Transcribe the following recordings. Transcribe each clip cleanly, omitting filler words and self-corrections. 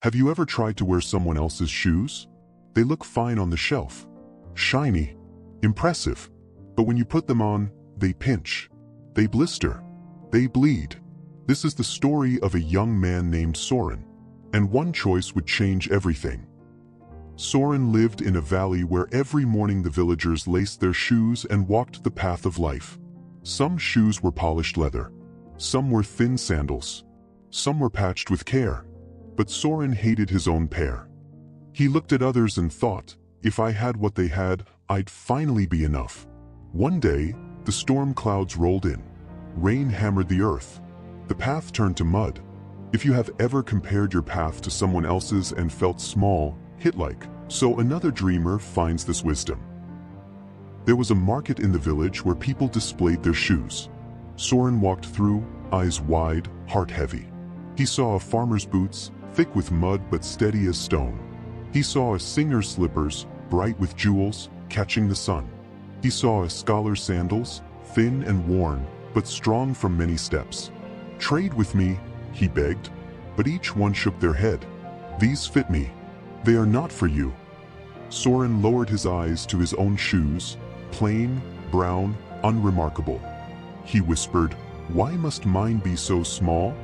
Have you ever tried to wear someone else's shoes? They look fine on the shelf. Shiny. Impressive. But when you put them on, they pinch. They blister. They bleed. This is the story of a young man named Soren. And one choice would change everything. Soren lived in a valley where every morning the villagers laced their shoes and walked the path of life. Some shoes were polished leather. Some were thin sandals. Some were patched with care. But Soren hated his own pair. He looked at others and thought, if I had what they had, I'd finally be enough. One day, the storm clouds rolled in. Rain hammered the earth. The path turned to mud. If you have ever compared your path to someone else's and felt small, hit like, so another dreamer finds this wisdom. There was a market in the village where people displayed their shoes. Soren walked through, eyes wide, heart heavy. He saw a farmer's boots, thick with mud but steady as stone. He saw a singer's slippers, bright with jewels, catching the sun. He saw a scholar's sandals, thin and worn, but strong from many steps. Trade with me, he begged, but each one shook their head. These fit me. They are not for you. Soren lowered his eyes to his own shoes, plain, brown, unremarkable. He whispered, why must mine be so small?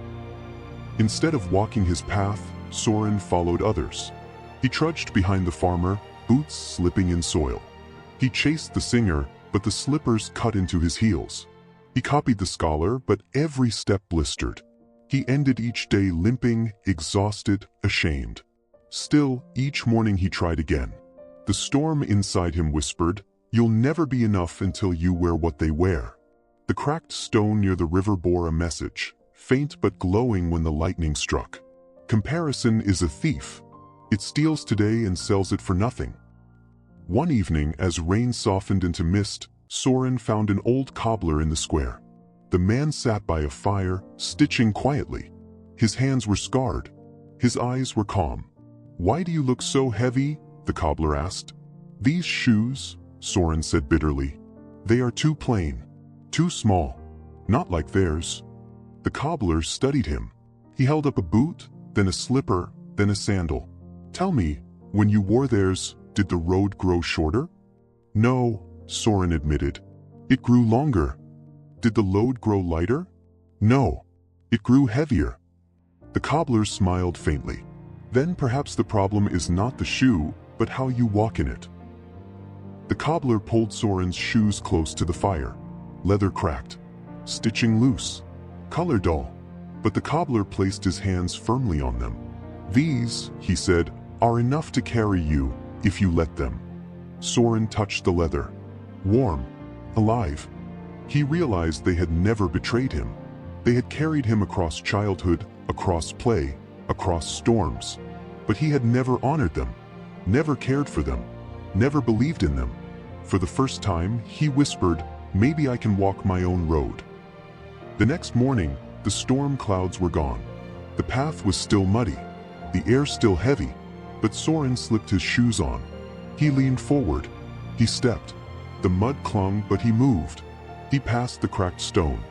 Instead of walking his path, Soren followed others. He trudged behind the farmer, boots slipping in soil. He chased the singer, but the slippers cut into his heels. He copied the scholar, but every step blistered. He ended each day limping, exhausted, ashamed. Still, each morning he tried again. The storm inside him whispered, you'll never be enough until you wear what they wear. The cracked stone near the river bore a message, faint but glowing when the lightning struck. Comparison is a thief. It steals today and sells it for nothing. One evening, as rain softened into mist, Soren found an old cobbler in the square. The man sat by a fire, stitching quietly. His hands were scarred. His eyes were calm. Why do you look so heavy? The cobbler asked. These shoes, Soren said bitterly. They are too plain, too small, not like theirs. The cobbler studied him. He held up a boot, then a slipper, then a sandal. Tell me, when you wore theirs, did the road grow shorter? No, Soren admitted. It grew longer. Did the load grow lighter? No, it grew heavier. The cobbler smiled faintly. Then perhaps the problem is not the shoe, but how you walk in it. The cobbler pulled Soren's shoes close to the fire. Leather cracked. Stitching loose. Color dull. But the cobbler placed his hands firmly on them. These, he said, are enough to carry you, if you let them. Soren touched the leather. Warm. Alive. He realized they had never betrayed him. They had carried him across childhood, across play, across storms. But he had never honored them, never cared for them, never believed in them. For the first time, he whispered, maybe I can walk my own road. The next morning, the storm clouds were gone. The path was still muddy, the air still heavy, but Soren slipped his shoes on. He leaned forward. He stepped. The mud clung, but he moved. He passed the cracked stone.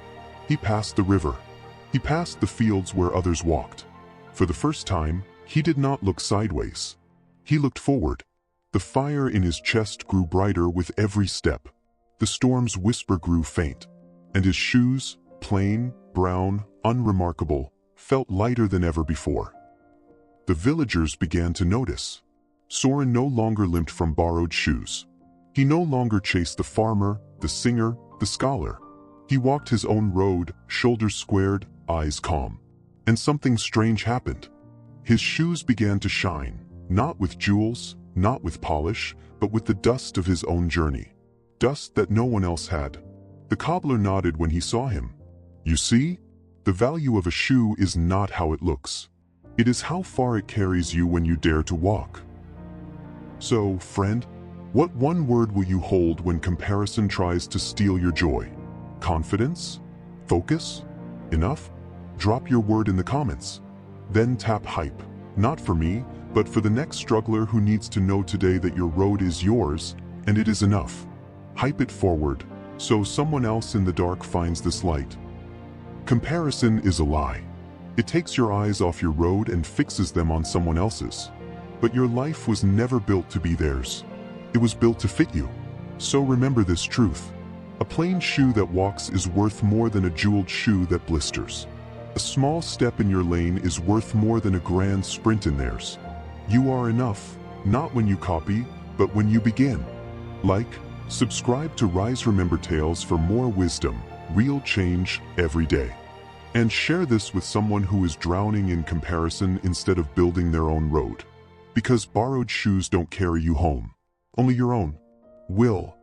He passed the river. He passed the fields where others walked. For the first time, he did not look sideways. He looked forward. The fire in his chest grew brighter with every step. The storm's whisper grew faint. And his shoes, plain, brown, unremarkable, felt lighter than ever before. The villagers began to notice. Soren no longer limped from borrowed shoes. He no longer chased the farmer, the singer, the scholar. He walked his own road, shoulders squared, eyes calm. And something strange happened. His shoes began to shine, not with jewels, not with polish, but with the dust of his own journey. Dust that no one else had. The cobbler nodded when he saw him. You see, the value of a shoe is not how it looks. It is how far it carries you when you dare to walk. So, friend, what one word will you hold when comparison tries to steal your joy? Confidence? Focus? Enough? Drop your word in the comments. Then tap hype, not for me, but for the next struggler who needs to know today that your road is yours, and it is enough. Hype it forward, so someone else in the dark finds this light. Comparison is a lie. It takes your eyes off your road and fixes them on someone else's. But your life was never built to be theirs. It was built to fit you. So remember this truth. A plain shoe that walks is worth more than a jeweled shoe that blisters. A small step in your lane is worth more than a grand sprint in theirs. You are enough, not when you copy, but when you begin. Like, subscribe to Rise Remember Tales for more wisdom, real change every day. And share this with someone who is drowning in comparison instead of building their own road. Because borrowed shoes don't carry you home. Only your own will.